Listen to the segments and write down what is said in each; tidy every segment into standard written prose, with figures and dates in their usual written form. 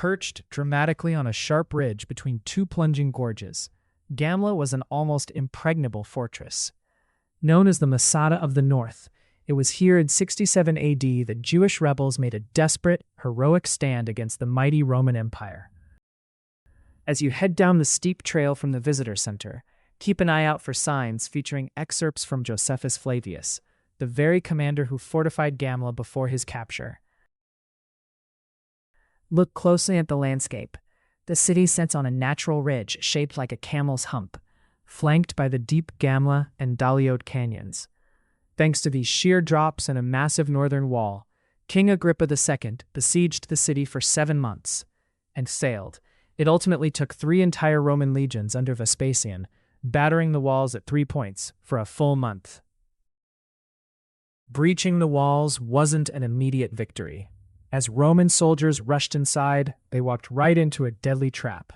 Perched dramatically on a sharp ridge between two plunging gorges, Gamla was an almost impregnable fortress. Known as the Masada of the North, it was here in 67 AD that Jewish rebels made a desperate, heroic stand against the mighty Roman Empire. As you head down the steep trail from the visitor center, keep an eye out for signs featuring excerpts from Josephus Flavius, the very commander who fortified Gamla before his capture. Look closely at the landscape. The city sits on a natural ridge shaped like a camel's hump, flanked by the deep Gamla and Daliot canyons. Thanks to these sheer drops and a massive northern wall, King Agrippa II besieged the city for 7 months and sailed. It ultimately took 3 entire Roman legions under Vespasian, battering the walls at 3 points for a full month. Breaching the walls wasn't an immediate victory. As Roman soldiers rushed inside, they walked right into a deadly trap.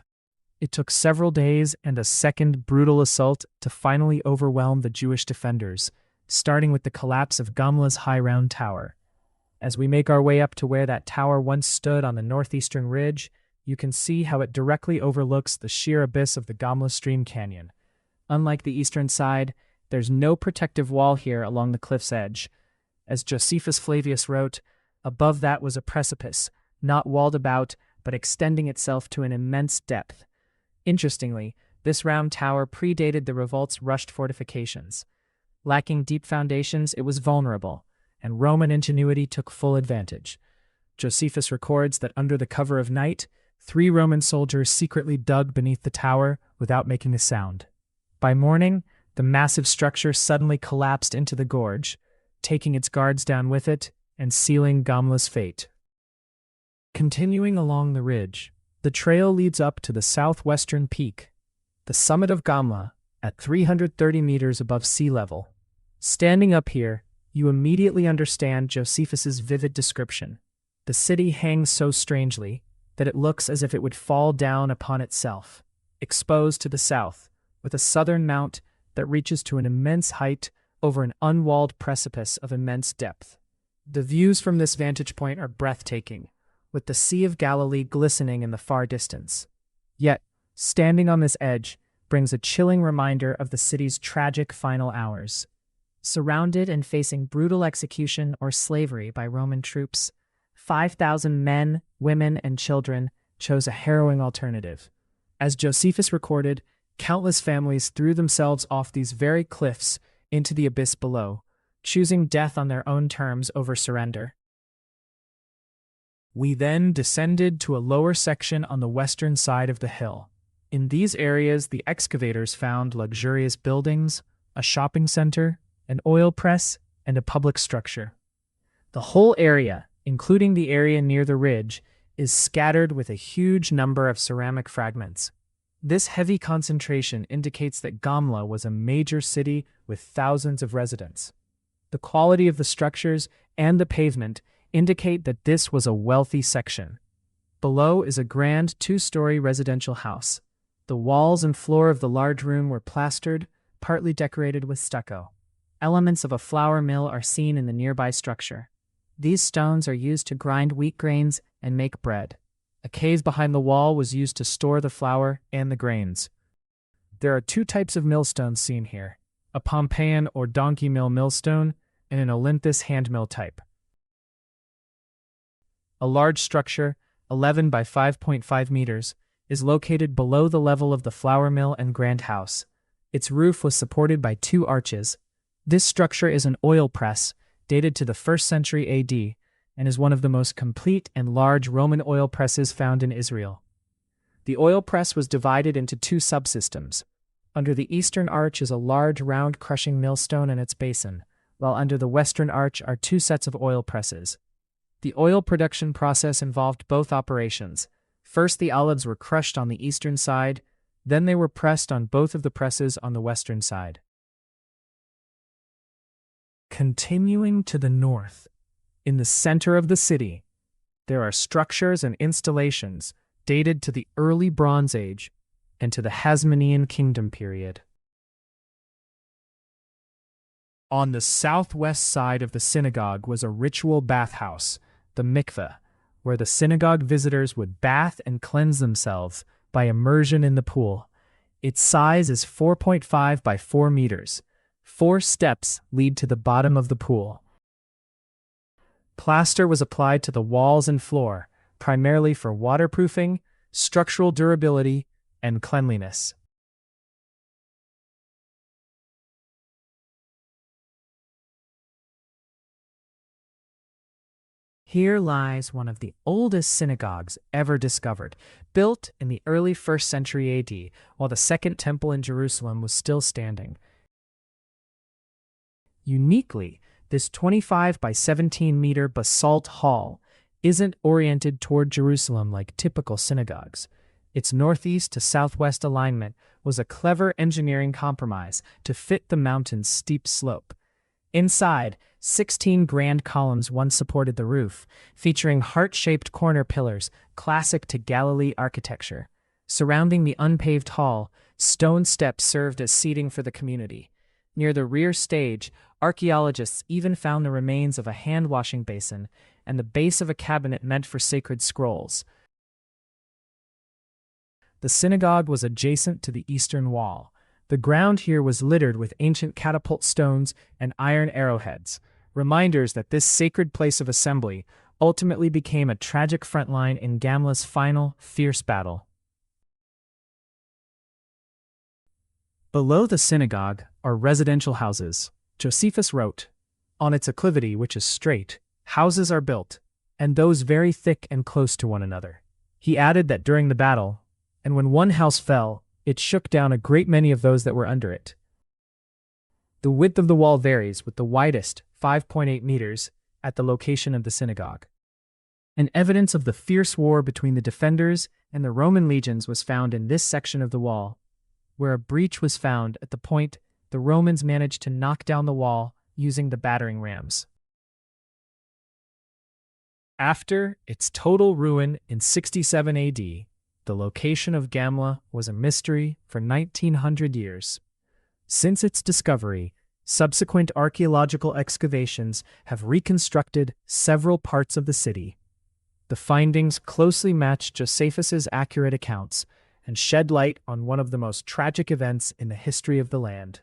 It took several days and a second brutal assault to finally overwhelm the Jewish defenders, starting with the collapse of Gamla's high round tower. As we make our way up to where that tower once stood on the northeastern ridge, you can see how it directly overlooks the sheer abyss of the Gamla stream canyon. Unlike the eastern side, there's no protective wall here along the cliff's edge. As Josephus Flavius wrote, above that was a precipice, not walled about, but extending itself to an immense depth. Interestingly, this round tower predated the revolt's rushed fortifications. Lacking deep foundations, it was vulnerable, and Roman ingenuity took full advantage. Josephus records that under the cover of night, 3 Roman soldiers secretly dug beneath the tower without making a sound. By morning, the massive structure suddenly collapsed into the gorge, taking its guards down with it and sealing Gamla's fate. Continuing along the ridge, the trail leads up to the southwestern peak, the summit of Gamla, at 330 meters above sea level. Standing up here, you immediately understand Josephus's vivid description. The city hangs so strangely that it looks as if it would fall down upon itself, exposed to the south, with a southern mount that reaches to an immense height over an unwalled precipice of immense depth. The views from this vantage point are breathtaking, with the Sea of Galilee glistening in the far distance. Yet, standing on this edge brings a chilling reminder of the city's tragic final hours. Surrounded and facing brutal execution or slavery by Roman troops, 5,000 men, women, and children chose a harrowing alternative. As Josephus recorded, countless families threw themselves off these very cliffs into the abyss below, choosing death on their own terms over surrender. We then descended to a lower section on the western side of the hill. In these areas, the excavators found luxurious buildings, a shopping center, an oil press, and a public structure. The whole area, including the area near the ridge, is scattered with a huge number of ceramic fragments. This heavy concentration indicates that Gamla was a major city with thousands of residents. The quality of the structures and the pavement indicate that this was a wealthy section. Below is a grand 2-story residential house. The walls and floor of the large room were plastered, partly decorated with stucco. Elements of a flour mill are seen in the nearby structure. These stones are used to grind wheat grains and make bread. A cave behind the wall was used to store the flour and the grains. There are 2 types of millstones seen here, a Pompeian or donkey mill millstone and an Olynthus hand mill type. A large structure, 11 by 5.5 meters, is located below the level of the flour mill and grand house. Its roof was supported by 2 arches. This structure is an oil press, dated to the 1st century AD, and is one of the most complete and large Roman oil presses found in Israel. The oil press was divided into 2 subsystems. Under the eastern arch is a large round crushing millstone and its basin, while under the western arch are 2 sets of oil presses. The oil production process involved both operations. First, the olives were crushed on the eastern side, then they were pressed on both of the presses on the western side. Continuing to the north, in the center of the city, there are structures and installations dated to the early Bronze Age and to the Hasmonean Kingdom period. On the southwest side of the synagogue was a ritual bathhouse, the mikveh, where the synagogue visitors would bath and cleanse themselves by immersion in the pool. Its size is 4.5 by 4 meters. 4 steps lead to the bottom of the pool. Plaster was applied to the walls and floor, primarily for waterproofing, structural durability, and cleanliness. Here lies one of the oldest synagogues ever discovered, built in the early 1st century AD, while the Second Temple in Jerusalem was still standing. Uniquely, this 25 by 17 meter basalt hall isn't oriented toward Jerusalem like typical synagogues. Its northeast to southwest alignment was a clever engineering compromise to fit the mountain's steep slope. Inside, 16 grand columns once supported the roof, featuring heart-shaped corner pillars classic to Galilee architecture. Surrounding the unpaved hall, stone steps served as seating for the community. Near the rear stage, archaeologists even found the remains of a hand-washing basin and the base of a cabinet meant for sacred scrolls. The synagogue was adjacent to the eastern wall. The ground here was littered with ancient catapult stones and iron arrowheads, reminders that this sacred place of assembly ultimately became a tragic frontline in Gamla's final, fierce battle. Below the synagogue are residential houses. Josephus wrote, "On its acclivity, which is straight, houses are built, and those very thick and close to one another." He added that during the battle, and when one house fell, it shook down a great many of those that were under it. The width of the wall varies, with the widest, 5.8 meters, at the location of the synagogue. And evidence of the fierce war between the defenders and the Roman legions was found in this section of the wall, where a breach was found at the point the Romans managed to knock down the wall using the battering rams. After its total ruin in 67 AD, the location of Gamla was a mystery for 1900 years. Since its discovery, subsequent archaeological excavations have reconstructed several parts of the city. The findings closely match Josephus's accurate accounts and shed light on one of the most tragic events in the history of the land.